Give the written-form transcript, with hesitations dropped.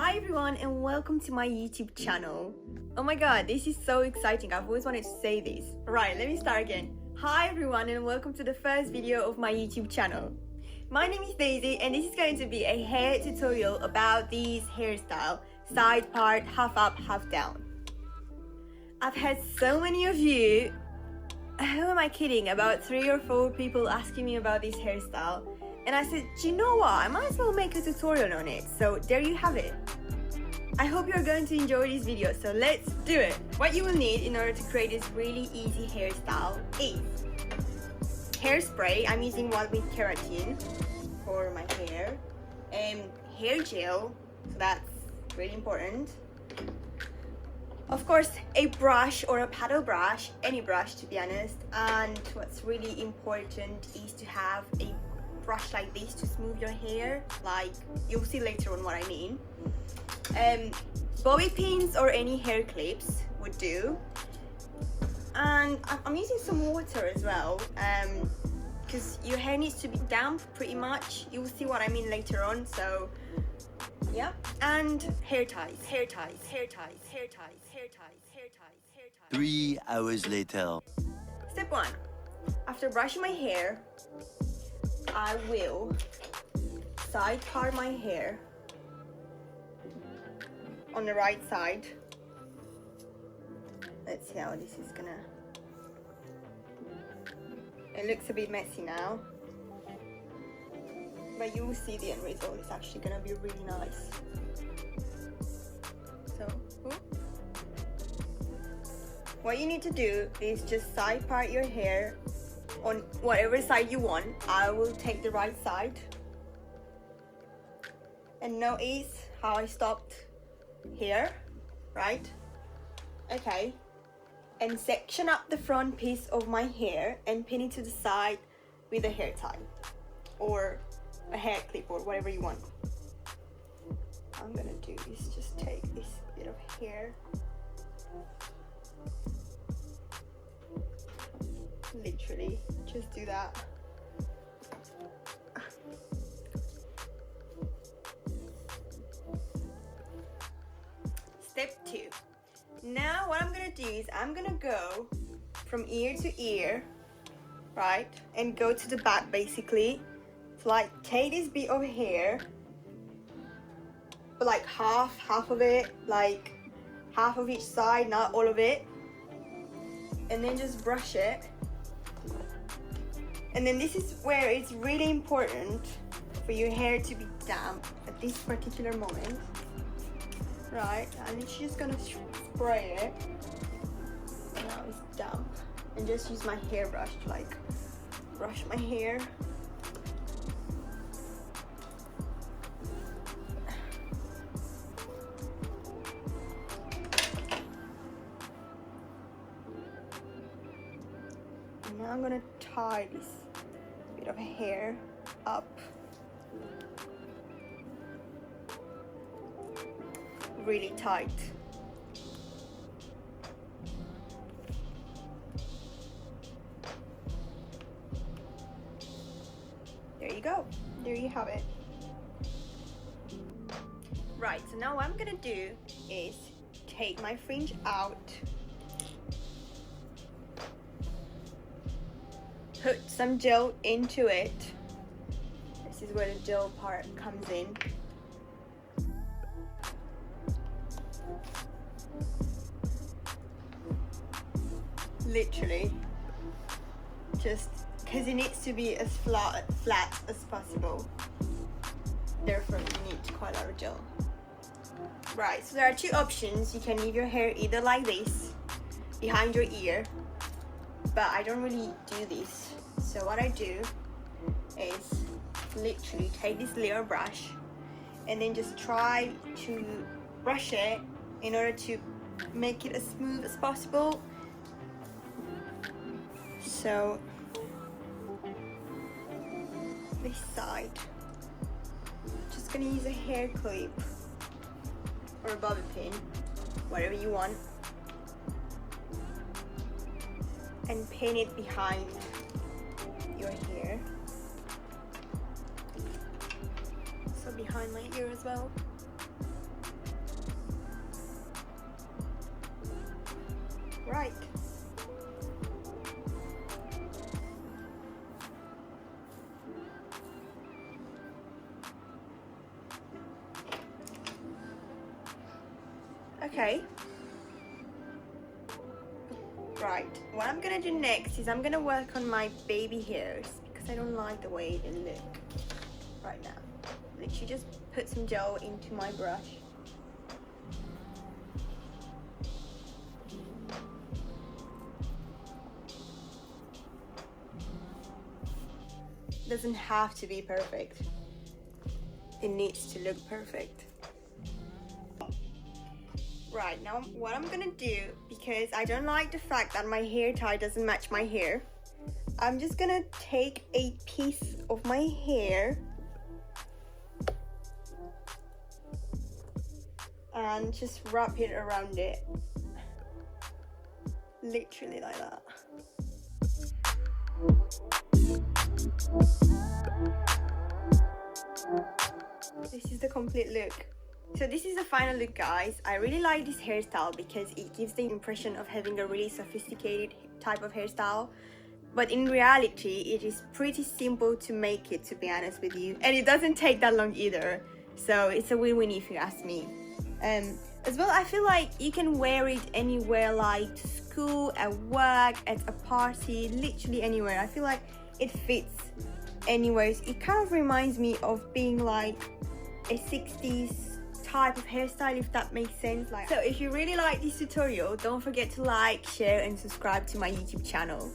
Hi everyone and welcome to my YouTube channel. Oh my god, this is so exciting. I've always wanted to say this. Right, let me start again. Hi everyone and welcome to the first video of my YouTube channel. My name is Daisy and this is going to be a hair tutorial about this hairstyle, side part, half up, half down. I've had so many of you, who am I kidding, about 3 or 4 people asking me about this hairstyle. And I said, do you know what, I might as well make a tutorial on it. So there you have it. I hope you're going to enjoy this video, so let's do it. What you will need in order to create this really easy hairstyle is hairspray. I'm using one with keratin for my hair, and hair gel, so that's really important. Of course, a brush or a paddle brush, any brush to be honest, and what's really important is to have a brush like this to smooth your hair, like you'll see later on what I mean. Bobby pins or any hair clips would do, and I'm using some water as well because your hair needs to be damp pretty much. You'll see what I mean later on. So yeah, and hair ties. 3 hours later. Step 1, after brushing my hair, I will side part my hair on the right side. Let's see how this is gonna... It looks a bit messy now, but you will see the end result. It's actually gonna be really nice. So, what you need to do is just side part your hair on whatever side you want. I will take the right side, and notice how I stopped here, right? Okay, and section up the front piece of my hair and pin it to the side with a hair tie or a hair clip or whatever you want. I'm gonna do is just take this bit of hair, literally just do that. Step 2. Now what I'm gonna do is I'm gonna go from ear to ear, right, and go to the back basically. So like take this bit of hair, but like half of it, like half of each side, not all of it, and then just brush it. And then this is where it's really important for your hair to be damp at this particular moment, right? And it's just gonna spray it. Now it's damp, and just use my hairbrush to like brush my hair. And now I'm gonna tie this bit of hair up really tight. There you go. There you have it. Right, so now what I'm gonna do is take my fringe out, put some gel into it. This is where the gel part comes in. Literally, just because it needs to be as flat as possible. Therefore, you need quite a lot of gel. Right, so there are 2 options. You can leave your hair either like this, behind your ear, but I don't really do this. So what I do is literally take this little brush and then just try to brush it in order to make it as smooth as possible. So this side, just gonna use a hair clip or a bobby pin, whatever you want, and pin it behind your hair, so behind my ear as well. Right. Okay. Right, what I'm gonna do next is I'm gonna work on my baby hairs because I don't like the way they look right now. Literally just put some gel into my brush. Doesn't have to be perfect. It needs to look perfect. Right, now what I'm gonna do, because I don't like the fact that my hair tie doesn't match my hair, I'm just gonna take a piece of my hair and just wrap it around it. Literally like that. This is the complete look. So this is the final look, guys. I really like this hairstyle because it gives the impression of having a really sophisticated type of hairstyle, but in reality it is pretty simple to make it, to be honest with you, and it doesn't take that long either, so it's a win-win if you ask me. As well, I feel like you can wear it anywhere, like to school, at work, at a party, literally anywhere. I feel like it fits anyways. It kind of reminds me of being like a 60s type of hairstyle, if that makes sense. So if you really like this tutorial, don't forget to like, share and subscribe to my YouTube channel.